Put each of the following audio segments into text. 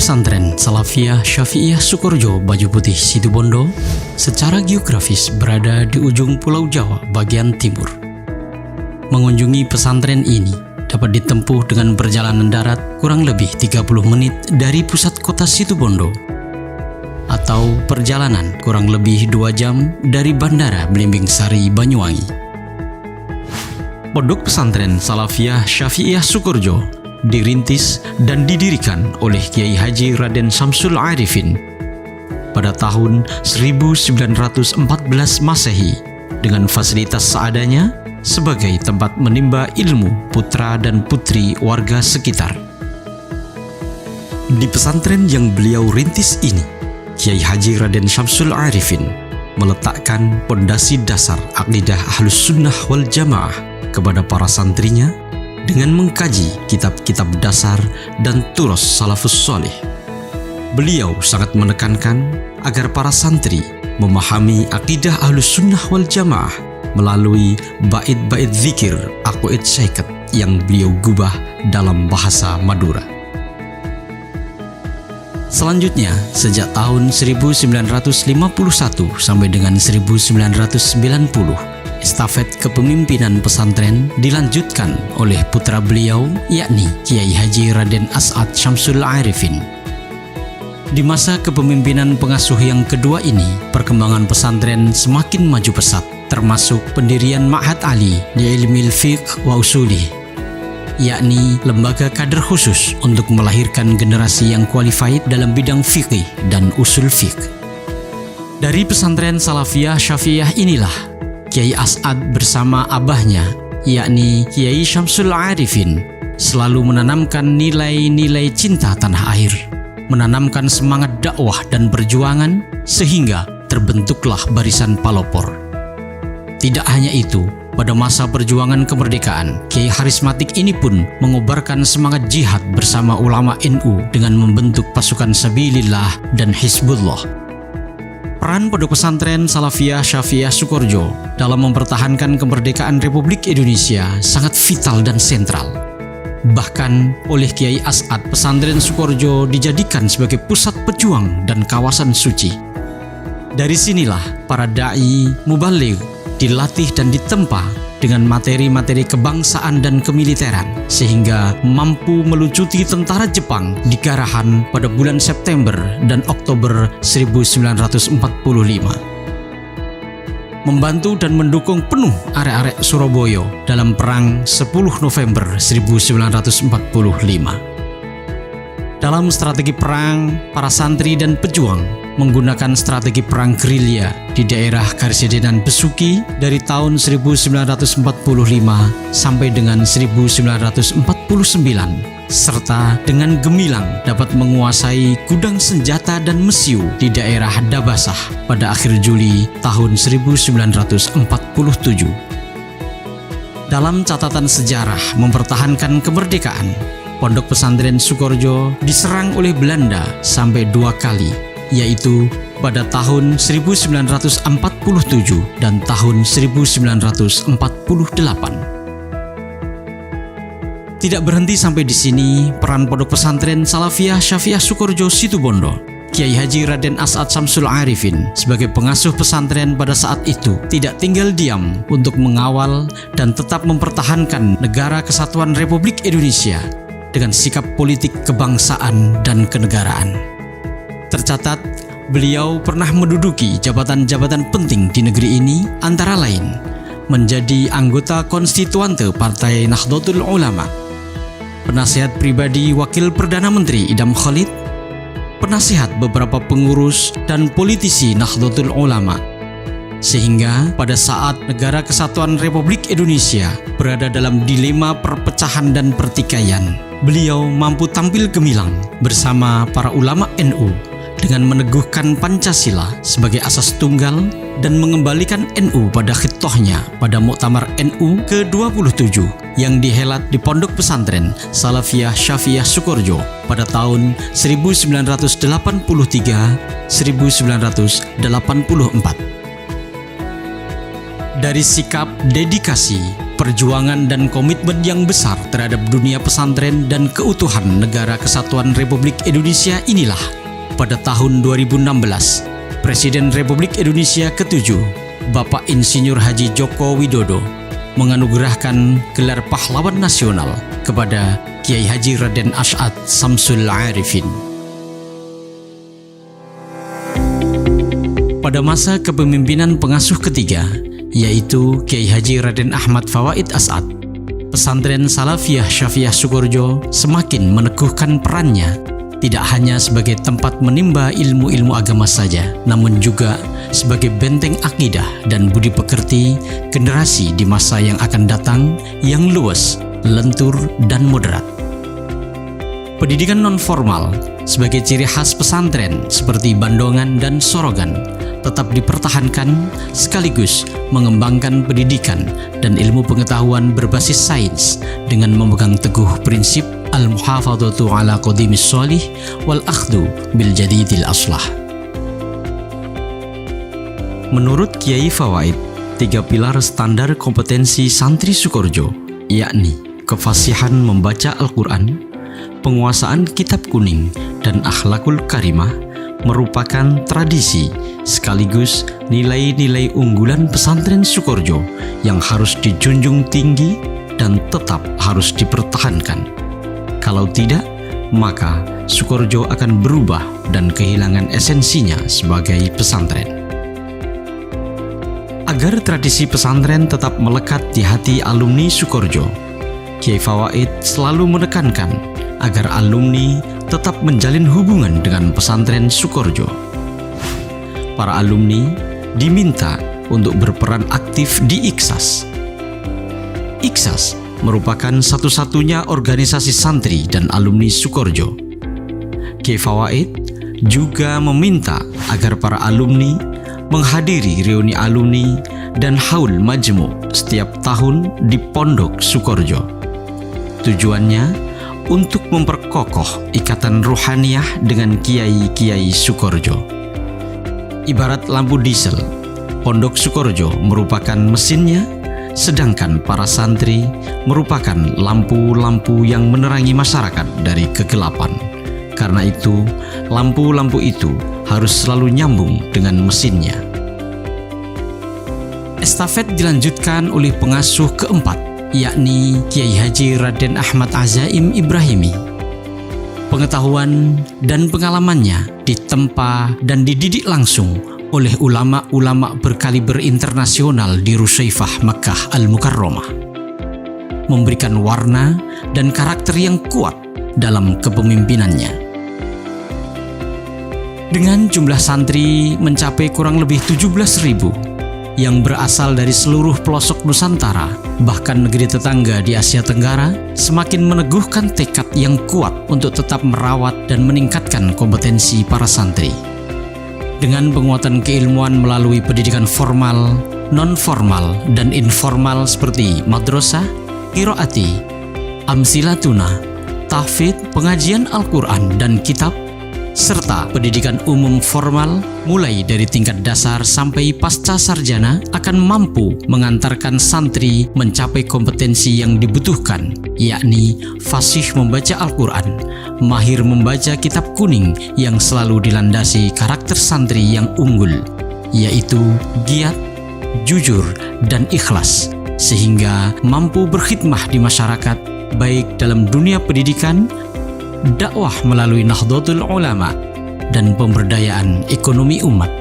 Pesantren Salafiyah Syafi'iyah Sukorejo Baju Putih Situbondo secara geografis berada di ujung Pulau Jawa bagian timur. Mengunjungi pesantren ini dapat ditempuh dengan perjalanan darat kurang lebih 30 menit dari pusat kota Situbondo, atau perjalanan kurang lebih 2 jam dari Bandara Belimbing Sari, Banyuwangi. Pondok Pesantren Salafiyah Syafi'iyah Sukorejo dirintis dan didirikan oleh Kiai Haji Raden Syamsul Arifin pada tahun 1914 Masehi dengan fasilitas seadanya sebagai tempat menimba ilmu putra dan putri warga sekitar. Di pesantren yang beliau rintis ini, Kiai Haji Raden Syamsul Arifin meletakkan pondasi dasar akidah Ahlus Sunnah wal Jamaah kepada para santrinya dengan mengkaji kitab-kitab dasar dan turos salafus soleh. Beliau sangat menekankan agar para santri memahami akidah Ahlus Sunnah wal Jamaah melalui bait-bait zikir aqwaid syaikat yang beliau gubah dalam bahasa Madura. Selanjutnya, sejak tahun 1951 sampai dengan 1990, estafet kepemimpinan pesantren dilanjutkan oleh putra beliau, yakni Kiai Haji Raden As'ad Syamsul Arifin. Di masa kepemimpinan pengasuh yang kedua ini, perkembangan pesantren semakin maju pesat, termasuk pendirian Ma'had Ali di Ilmil Fiqh wa Usulih, yakni lembaga kader khusus untuk melahirkan generasi yang qualified dalam bidang fikih dan usul fiqh. Dari pesantren Salafiyah Syafi'iyah inilah Kiai As'ad bersama abahnya, yakni Kiai Syamsul Arifin, selalu menanamkan nilai-nilai cinta tanah air, menanamkan semangat dakwah dan perjuangan, sehingga terbentuklah barisan Palopor. Tidak hanya itu, pada masa perjuangan kemerdekaan, Kiai Harismatik ini pun mengobarkan semangat jihad bersama ulama NU dengan membentuk pasukan Sabilillah dan Hizbullah. Peran Pondok Pesantren Salafiyah Syafi'iyah Sukorejo dalam mempertahankan kemerdekaan Republik Indonesia sangat vital dan sentral. Bahkan oleh Kiai As'ad, pesantren Sukorejo dijadikan sebagai pusat pejuang dan kawasan suci. Dari sinilah para da'i mubaligh dilatih dan ditempa dengan materi-materi kebangsaan dan kemiliteran, sehingga mampu melucuti tentara Jepang di Garahan pada bulan September dan Oktober 1945. Membantu dan mendukung penuh arek-arek Surabaya dalam perang 10 November 1945. Dalam strategi perang, para santri dan pejuang menggunakan strategi perang gerilya di daerah Karesidenan Besuki dari tahun 1945 sampai dengan 1949, serta dengan gemilang dapat menguasai gudang senjata dan mesiu di daerah Dabasah pada akhir Juli tahun 1947. Dalam catatan sejarah mempertahankan kemerdekaan, Pondok Pesantren Sukorejo diserang oleh Belanda sampai 2 kali, yaitu pada tahun 1947 dan tahun 1948. Tidak berhenti sampai di sini, peran Pondok Pesantren Salafiyah Syafi'iyah Sukorejo Situbondo, Kiai Haji Raden As'ad Syamsul Arifin sebagai pengasuh pesantren pada saat itu tidak tinggal diam untuk mengawal dan tetap mempertahankan Negara Kesatuan Republik Indonesia dengan sikap politik kebangsaan dan kenegaraan. Tercatat, beliau pernah menduduki jabatan-jabatan penting di negeri ini, antara lain menjadi anggota konstituante Partai Nahdlatul Ulama, penasihat pribadi Wakil Perdana Menteri Idham Khalid, penasihat beberapa pengurus dan politisi Nahdlatul Ulama, sehingga pada saat Negara Kesatuan Republik Indonesia berada dalam dilema perpecahan dan pertikaian, beliau mampu tampil gemilang bersama para ulama NU dengan meneguhkan Pancasila sebagai asas tunggal dan mengembalikan NU pada khitohnya pada Muktamar NU ke-27 yang dihelat di Pondok Pesantren Salafiyah Syafi'iyah Sukorejo pada tahun 1983-1984. Dari sikap, dedikasi, perjuangan dan komitmen yang besar terhadap dunia pesantren dan keutuhan Negara Kesatuan Republik Indonesia inilah, pada tahun 2016, Presiden Republik Indonesia ke-7, Bapak Insinyur Haji Joko Widodo, menganugerahkan gelar Pahlawan Nasional kepada Kiai Haji Raden Asy'ad Syamsul Arifin. Pada masa kepemimpinan pengasuh ketiga, yaitu Kiai Haji Raden Ahmad Fawaid As'ad, pesantren Salafiyah Syafi'iyah Sukorejo semakin meneguhkan perannya tidak hanya sebagai tempat menimba ilmu-ilmu agama saja, namun juga sebagai benteng akidah dan budi pekerti generasi di masa yang akan datang yang luas, lentur, dan moderat. Pendidikan non-formal sebagai ciri khas pesantren seperti Bandongan dan Sorogan tetap dipertahankan, sekaligus mengembangkan pendidikan dan ilmu pengetahuan berbasis sains dengan memegang teguh prinsip al-muhafadzatu ala qadimis sholih wal akhdhu bil jadidil aslah. Menurut Kiai Fawaid, 3 pilar standar kompetensi santri Sukorejo, yakni kefasihan membaca Al-Quran, penguasaan kitab kuning, dan akhlakul karimah, merupakan tradisi sekaligus nilai-nilai unggulan pesantren Sukorejo yang harus dijunjung tinggi dan tetap harus dipertahankan. Kalau tidak, maka Sukorejo akan berubah dan kehilangan esensinya sebagai pesantren. Agar tradisi pesantren tetap melekat di hati alumni Sukorejo, Kiai Fawaid selalu menekankan agar alumni tetap menjalin hubungan dengan pesantren Sukorejo. Para alumni diminta untuk berperan aktif di IKSAS. IKSAS merupakan satu-satunya organisasi santri dan alumni Sukorejo. Kiai Fawaid juga meminta agar para alumni menghadiri reuni alumni dan haul majmu' setiap tahun di Pondok Sukorejo. Tujuannya untuk memperkokoh ikatan ruhaniyah dengan kiai-kiai Sukorejo. Ibarat lampu diesel, Pondok Sukorejo merupakan mesinnya, sedangkan para santri merupakan lampu-lampu yang menerangi masyarakat dari kegelapan. Karena itu, lampu-lampu itu harus selalu nyambung dengan mesinnya. Estafet dilanjutkan oleh pengasuh keempat, yakni Kiai Haji Raden Ahmad Azaim Ibrahimi. Pengetahuan dan pengalamannya ditempa dan dididik langsung oleh ulama-ulama berkaliber internasional di Rusaifah Makkah Al-Mukarramah, memberikan warna dan karakter yang kuat dalam kepemimpinannya. Dengan jumlah santri mencapai kurang lebih 17.000 yang berasal dari seluruh pelosok Nusantara, bahkan negeri tetangga di Asia Tenggara, semakin meneguhkan tekad yang kuat untuk tetap merawat dan meningkatkan kompetensi para santri. Dengan penguatan keilmuan melalui pendidikan formal, non-formal, dan informal seperti madrasah, qiraati, amsilatuna, tahfidz, pengajian Al-Quran dan kitab, serta pendidikan umum formal mulai dari tingkat dasar sampai pasca sarjana akan mampu mengantarkan santri mencapai kompetensi yang dibutuhkan, yakni fasih membaca Al-Quran, mahir membaca kitab kuning yang selalu dilandasi karakter santri yang unggul, yaitu giat, jujur, dan ikhlas, sehingga mampu berkhidmah di masyarakat baik dalam dunia pendidikan, dakwah melalui Nahdlatul Ulama, dan pemberdayaan ekonomi umat.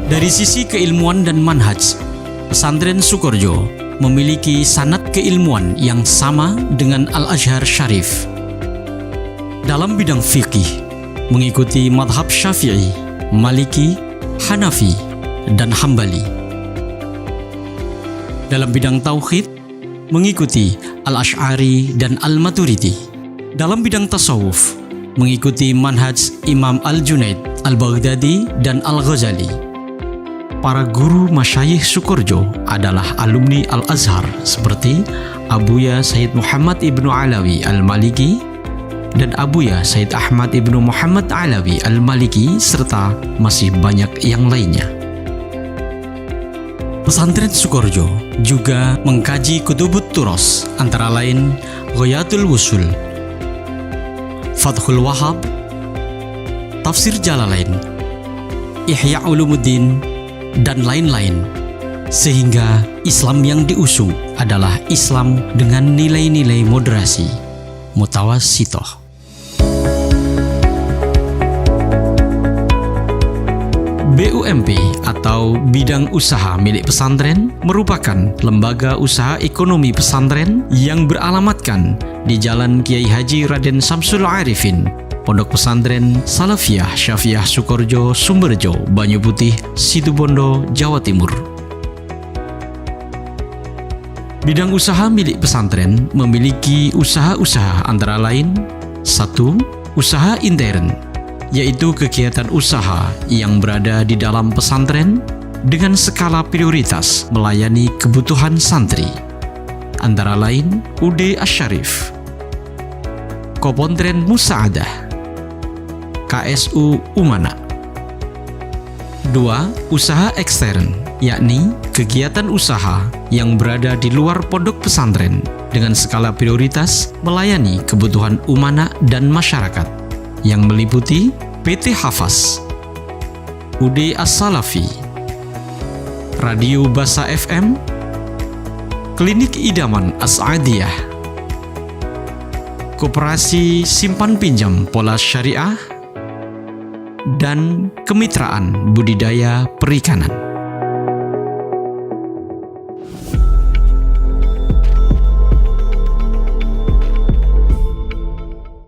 Dari sisi keilmuan dan manhaj, pesantren Sukorejo memiliki sanad keilmuan yang sama dengan Al-Azhar Syarif. Dalam bidang fikih, mengikuti madhab Syafi'i, Maliki, Hanafi, dan Hambali. Dalam bidang tauhid, mengikuti Al-Asy'ari dan Al-Maturidi. Dalam bidang tasawuf, mengikuti manhaj Imam Al-Junaid, Al-Baghdadi, dan Al-Ghazali. Para guru masyayikh Sukorejo adalah alumni Al-Azhar seperti Abuya Sayyid Muhammad Ibnu Alawi Al-Maliki dan Abuya Sayyid Ahmad Ibnu Muhammad Alawi Al-Maliki, serta masih banyak yang lainnya. Pesantren Sukorejo juga mengkaji kutubut turos, antara lain Ghayatul Wusul, Fathul Wahhab, Tafsir Jalalain, Ihya Ulumuddin, dan lain-lain. Sehingga Islam yang diusung adalah Islam dengan nilai-nilai moderasi, mutawassithah. BUMP atau Bidang Usaha Milik Pesantren merupakan lembaga usaha ekonomi pesantren yang beralamatkan di Jalan Kiai Haji Raden Samsul Arifin, Pondok Pesantren Salafiyah Syafi'iyah Sukorjo, Sumberjo, Banyu Putih, Situbondo, Jawa Timur. Bidang usaha milik pesantren memiliki usaha-usaha antara lain: 1. Usaha intern, yaitu kegiatan usaha yang berada di dalam pesantren dengan skala prioritas melayani kebutuhan santri, antara lain UD Asy-Syarif, Kopontren Musa'adah, KSU Umana. 2. Usaha ekstern, yakni kegiatan usaha yang berada di luar pondok pesantren dengan skala prioritas melayani kebutuhan umana dan masyarakat, yang meliputi PT Hafaz, UD As-Salafi, Radio Basa FM, Klinik Idaman As-Adiyah, Koperasi Simpan Pinjam Pola Syariah, dan Kemitraan Budidaya Perikanan.